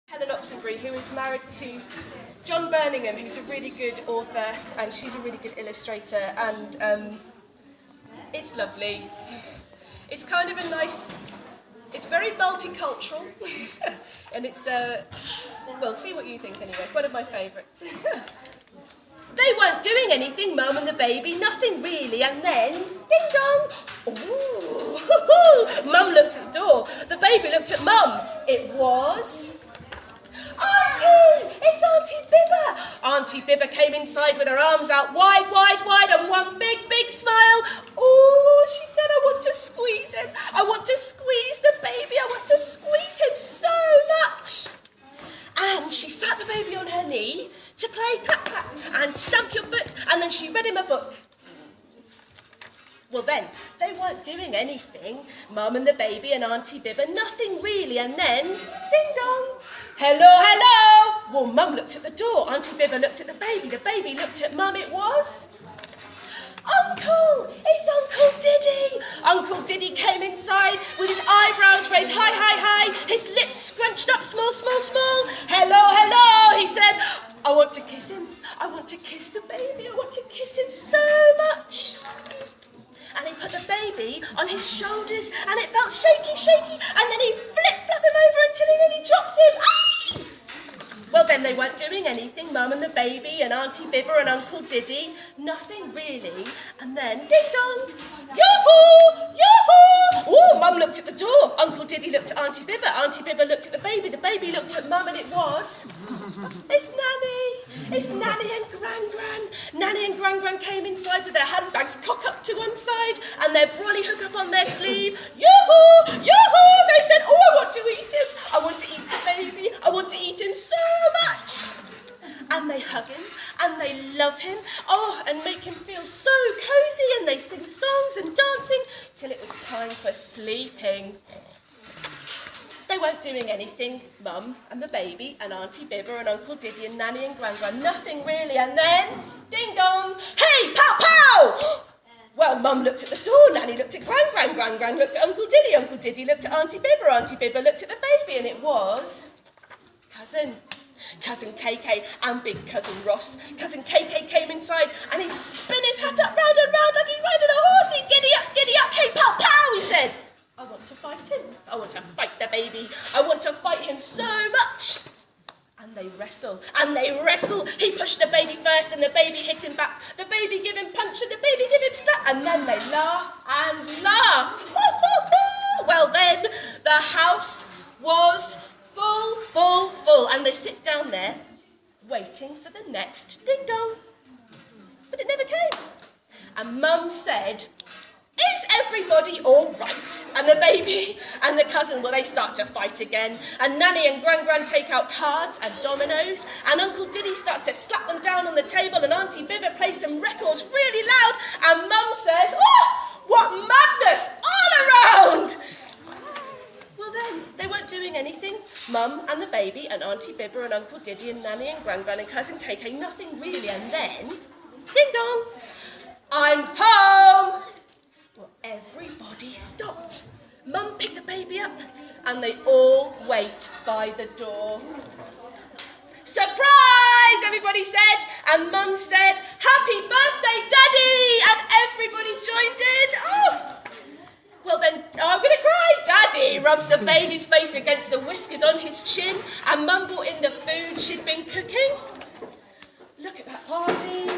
Helen Oxenbury, who is married to John Birmingham, who's a really good author, and she's a really good illustrator, and it's lovely. It's kind of a nice, it's very multicultural, and it's, well, see what you think anyway, it's one of my favourites. They weren't doing anything, Mum and the baby, nothing really, and then, ding dong, ooh, Mum looked at the door, the baby looked at Mum, it was... Auntie! It's Auntie Bibber! Auntie Bibber came inside with her arms out wide, and one big smile. Oh, she said, I want to squeeze him. I want to squeeze the baby. I want to squeeze him so much. And she sat the baby on her knee to play clap clap and stamp your foot, and then she read him a book. Well then, they weren't doing anything, Mum and the baby and Auntie Bibber, nothing really, and then, ding dong, hello, well, Mum looked at the door, Auntie Bibber looked at the baby looked at Mum, it was, Uncle, it's Uncle Diddy. Uncle Diddy came inside with his eyebrows raised high, his lips scrunched up small, hello, he said, I want to kiss him, I want to kiss the baby, I want to kiss him so much. And he put the baby on his shoulders, and it felt shaky, and then he flip-flap him over until he nearly drops him. Ah! Well, then they weren't doing anything, Mum and the baby and Auntie Bibber and Uncle Diddy, nothing really. And then, ding-dong, yoo-hoo! Oh, Mum looked at the door, Uncle Diddy looked at Auntie Bibber looked at the baby looked at Mum, and it was, it's Nanny and Gran. Nanny and Gran came inside with their handbags cocked up to one side and their brolly hook up on their sleeve. Yoo-hoo! They said, oh, I want to eat him. I want to eat the baby. I want to eat him so much. And they hug him and they love him. Oh, and make him feel so cosy, and they sing songs and dancing till it was time for sleeping. They weren't doing anything, Mum and the baby and Auntie Bibber and Uncle Diddy and Nanny and Gran, nothing really, and then, ding dong, hey, pow! Well, Mum looked at the door, Nanny looked at Gran looked at Uncle Diddy looked at Auntie Bibber looked at the baby, and it was Cousin KK and Big Cousin Ross. Cousin KK came inside and he spun his hat up round and round like he's riding a horse. He giddy up, hey, pow, he said. I want to fight him. I want to fight the baby. I want to fight him so much. And they wrestle. He pushed the baby first and the baby hit him back. The baby give him punch and the baby give him slap. And then they laugh. Well then, the house was full. And they sit down there waiting for the next ding dong. But it never came. And Mum said, is everybody all right? And the baby and the cousin, well, they start to fight again. And Nanny and Gran take out cards and dominoes. And Uncle Diddy starts to slap them down on the table. And Auntie Bibber plays some records really loud. And Mum says, oh, what madness all around! Well then, they weren't doing anything. Mum and the baby and Auntie Bibber and Uncle Diddy and Nanny and Gran and Cousin KK, nothing really. And then, ding dong, I'm home! Well, everybody stopped. Mum picked the baby up and they all wait by the door. Surprise, everybody said, and Mum said, happy birthday, Daddy, and everybody joined in. Oh, well then, I'm going to cry. Daddy rubs the baby's face against the whiskers on his chin, and Mum brought in the food she'd been cooking. Look at that party.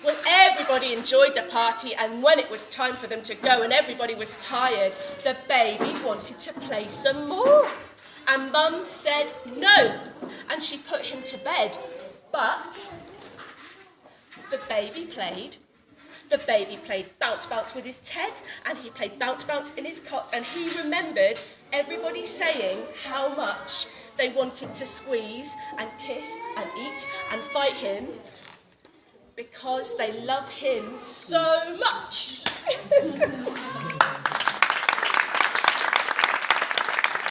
Well, everybody enjoyed the party, and when it was time for them to go and everybody was tired, the baby wanted to play some more. And Mum said no, and she put him to bed. But the baby played bounce bounce with his Ted, and he played bounce bounce in his cot, and he remembered everybody saying how much they wanted to squeeze and kiss and eat and fight him, because they love him so much.